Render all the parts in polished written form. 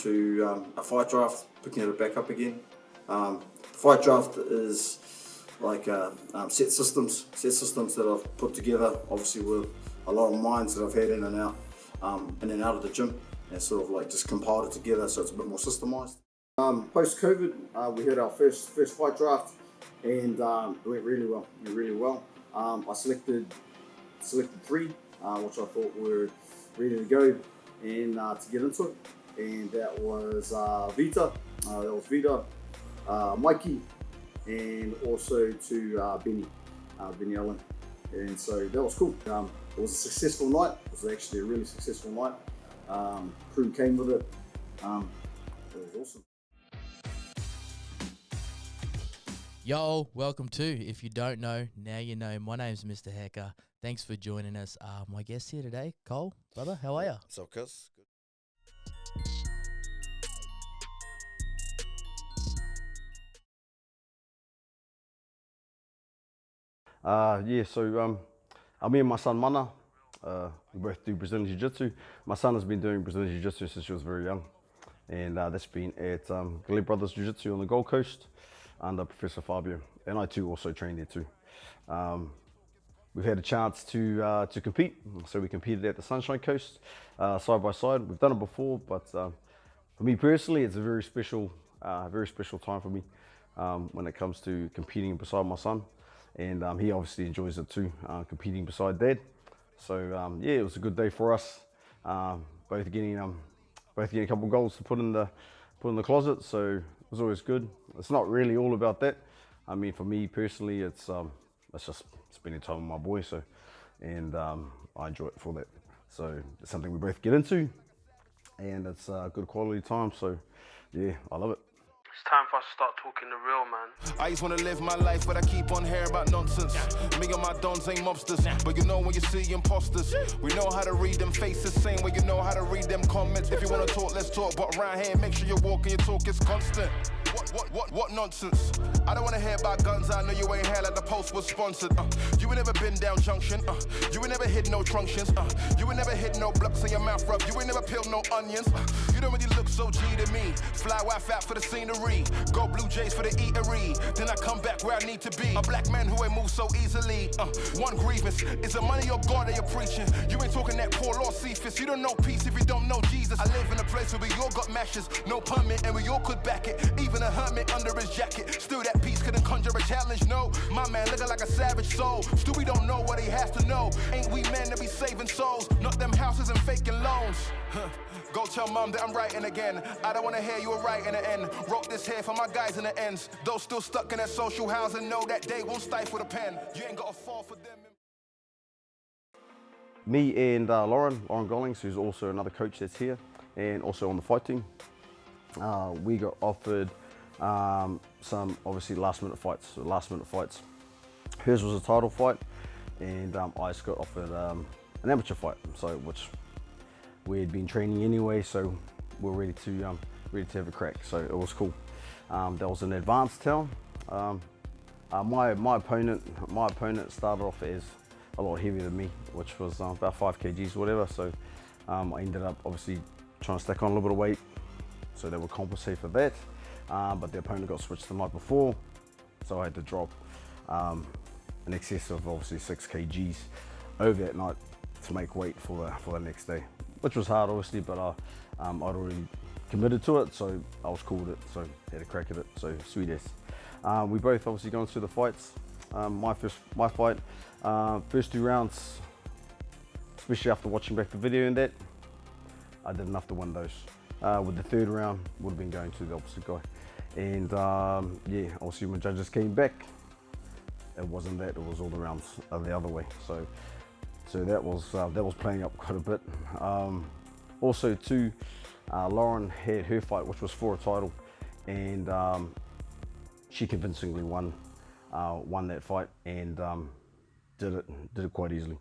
to a fight draft, picking it back up again. Fight draft is like set systems that I've put together, obviously with a lot of minds that I've had in and out of the gym, and sort of like just compiled it together so it's a bit more systemized. Post-COVID, we had our first fight draft, and it went really well. I selected 3, which I thought were ready to go and to get into it, and that was Vita, Mikey, and also to Benny Allen, and so that was cool. It was a successful night. It was actually a really successful night. Crew came with it. It was awesome. Yo, welcome to, if you don't know, now you know. My name's Mr. Hacker. Thanks for joining us. My guest here today, Cole, brother, how are you? What's up, cuz? Good. So me and my son Mana, we both do Brazilian Jiu-Jitsu. My son has been doing Brazilian Jiu-Jitsu since he was very young, and that's been at Gleb Brothers Jiu-Jitsu on the Gold Coast under Professor Fabio, and I too also trained there too. We've had a chance to compete, so we competed at the Sunshine Coast side by side. We've done it before, but for me personally, it's a very special time for me when it comes to competing beside my son, and he obviously enjoys it too, competing beside Dad. So yeah, it was a good day for us, both getting a couple of goals to put in the closet. So it was always good. It's not really all about that. I mean, for me personally, it's just spending time with my boy. So, and I enjoy it for that. So it's something we both get into, and it's a good quality time. So yeah, I love it. It's time for us to start talking the real, man. I just wanna live my life, but I keep on hearing about nonsense. Me and my dons ain't mobsters, but you know when you see imposters, we know how to read them faces, same way you know how to read them comments. If you wanna talk, let's talk, but around here, make sure you walk and your talk is constant. What nonsense? I don't wanna hear about guns, I know you ain't here like the post was sponsored. You ain't never been down junction, you ain't never hit no truncheons, you ain't never hit no blocks in your mouth rub, you ain't never peeled no onions. You don't really look so G to me. Fly wife out for the scenery, go Blue Jays for the eatery, then I come back where I need to be. A black man who ain't move so easily. One grievance is the money or God that you're preaching. You ain't talking that poor Lord Cephas. You don't know peace if you don't know Jesus. I live in a place where we all got mashes, no permit, and we all could back it. Even a hermit under his jacket, still that peace couldn't conjure a challenge. No, my man looking like a savage soul. Still we don't know what he has to know. Ain't we men to be saving souls? Not them houses and faking loans. Go tell mom that I'm writing again. I don't wanna hear you were right in the end. Wrote this here for my guys in the ends. Those still stuck in that social housing know that they won't stifle the pen. You ain't gotta fall for them. Me and Lauren Gollings, who's also another coach that's here and also on the fight team, we got offered some obviously last minute fights. Hers was a title fight, and I just got offered an amateur fight, so which we had been training anyway, so we're ready to have a crack. So it was cool. That was an advanced town. My opponent started off as a lot heavier than me, which was about 5 kgs or whatever. So I ended up obviously trying to stack on a little bit of weight, so they would compensate for that. But the opponent got switched the night before, so I had to drop in excess of obviously 6 kgs over that night to make weight for the next day, which was hard obviously, but I'd already committed to it, so I was cool with it, so had a crack at it, so sweet as. We both obviously gone through the fights. My fight, first 2 rounds, especially after watching back the video and that, I did enough to win those. With the 3rd round, would have been going to the opposite guy. And yeah, obviously when judges came back, it wasn't that, it was all the rounds the other way. So that was playing up quite a bit. Also too, Lauren had her fight, which was for a title, and she convincingly won that fight, and did it quite easily.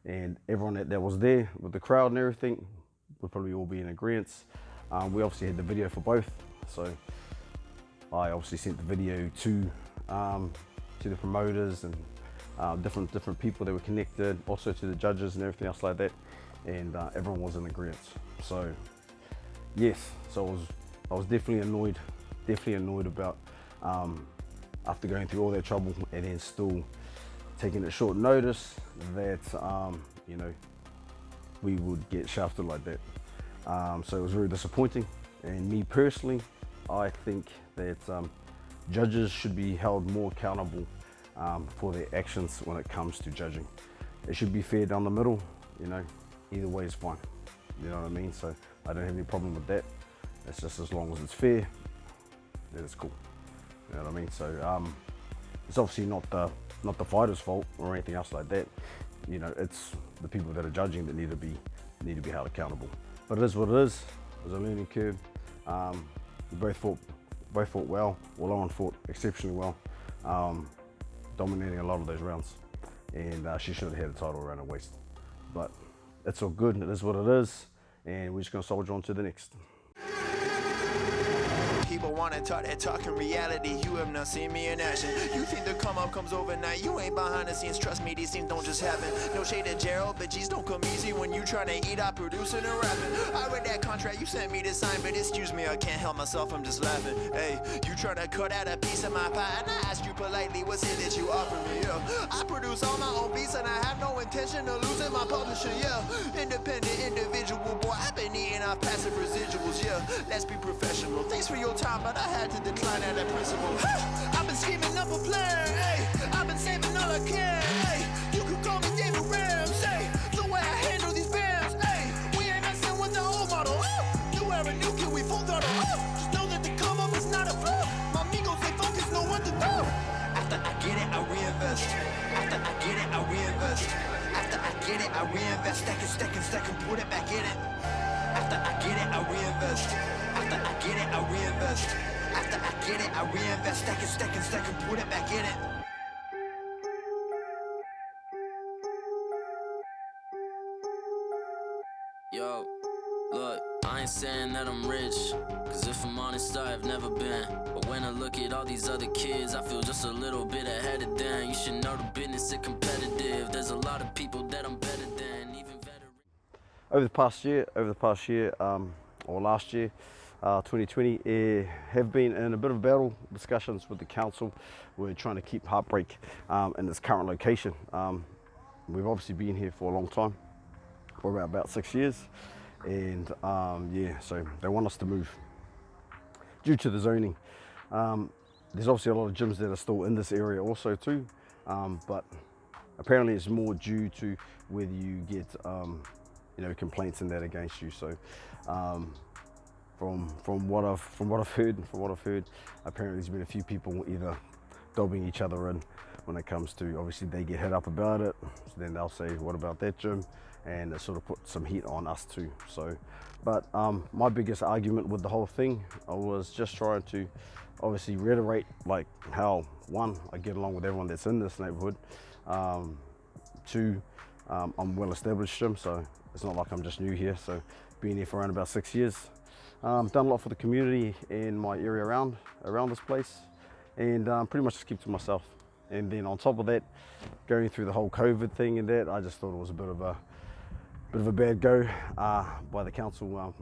And everyone that was there with the crowd and everything would probably all be in agreement. We obviously had the video for both, so I obviously sent the video to the promoters and different people that were connected, also to the judges and everything else like that, and everyone was in agreement. So yes, so I was definitely annoyed about after going through all that trouble and then still taking a short notice that you know, we would get shafted like that. So it was very disappointing, and me personally, I think that judges should be held more accountable for their actions when it comes to judging. It should be fair down the middle, you know, either way is fine, you know what I mean? So I don't have any problem with that. It's just as long as it's fair, then it's cool, you know what I mean? So it's obviously not the fighter's fault or anything else like that. You know, it's the people that are judging that need to be held accountable. But it is what it is. It was a learning curve. We both fought well. Well, Lauren fought exceptionally well, dominating a lot of those rounds. And she should have had a title around her waist. But it's all good. It is what it is. And we're just going to soldier on to the next. People wanna talk that talk in reality. You have not seen me in action. You think the come up comes overnight. You ain't behind the scenes. Trust me, these things don't just happen. No shade to Gerald, but G's don't come easy when you tryna eat out producing and rapping. I read that contract you sent me to sign, but excuse me, I can't help myself, I'm just laughing. Hey, you tryna cut out a piece of my pie, and I asked you politely, what's it that you offer me? Yeah, I produce all my own beats, and I have no intention of losing my publisher. Yeah, independent individual, boy, I've been eating off passive residuals. Yeah, let's be professional. Thanks for your time, but I had to decline at that principle. I've been scheming up a plan, hey. I've been saving all I can, hey. You could call me David Ramsey. The way I handle these bands, hey. We ain't messing with the old model. New era, new kid, we full throttle. Just know that the come up is not a flaw. My amigos, they focus, know what to do. After I get it, I reinvest. After I get it, I reinvest. After I get it, I reinvest. Stack and put it back in it. After I get it, I reinvest. After I get it, I reinvest. After I get it, I reinvest. Stack and put it back in it. Yo, look, I ain't saying that I'm rich, cause if I'm honest, I've never been. But when I look at all these other kids, I feel just a little bit ahead of them. You should know the business is competitive. There's a lot of people that I'm better than, even better. Over the past year, or last year, 2020, have been in a bit of battle discussions with the council. We're trying to keep Heartbreak in its current location. We've obviously been here for a long time, for about 6 years, and yeah, so they want us to move due to the zoning. There's obviously a lot of gyms that are still in this area also too, but apparently it's more due to whether you get you know, complaints and that against you. So from what I've heard, apparently there's been a few people either dobbing each other in when it comes to, obviously they get hit up about it, so then they'll say, what about that gym? And it sort of put some heat on us too. So, but my biggest argument with the whole thing, I was just trying to obviously reiterate like how, one, I get along with everyone that's in this neighborhood. Two, I'm well established gym, so it's not like I'm just new here. So been here for around about 6 years. Done a lot for the community in my area around this place, and pretty much just keep to myself. And then on top of that, going through the whole COVID thing and that, I just thought it was a bit of a bad go by the council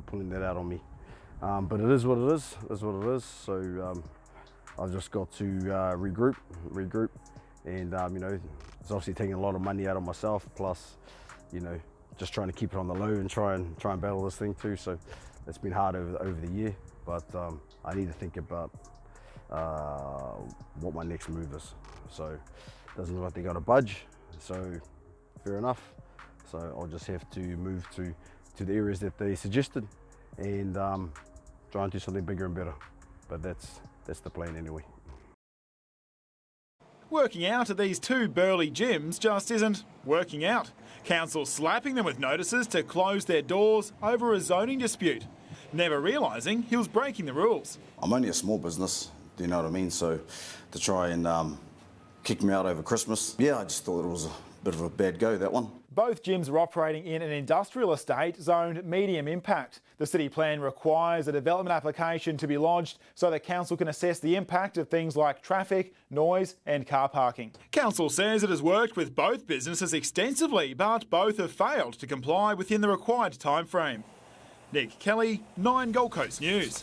pulling that out on me. But it is what it is. It is what it is. So I've just got to regroup, and you know, it's obviously taking a lot of money out of myself. Plus, you know, just trying to keep it on the low and try and battle this thing too. So it's been hard over the year, but I need to think about what my next move is. So it doesn't look like they got a budge, so fair enough. So I'll just have to move to the areas that they suggested and try and do something bigger and better. But that's the plan anyway. Working out at these two burly gyms just isn't working out. Council slapping them with notices to close their doors over a zoning dispute, never realising he was breaking the rules. I'm only a small business, do you know what I mean? So to try and kick me out over Christmas, yeah, I just thought it was a bit of a bad go, that one. Both gyms are operating in an industrial estate zoned medium impact. The city plan requires a development application to be lodged so the council can assess the impact of things like traffic, noise and car parking. Council says it has worked with both businesses extensively, but both have failed to comply within the required time frame. Nick Kelly, 9 Gold Coast News.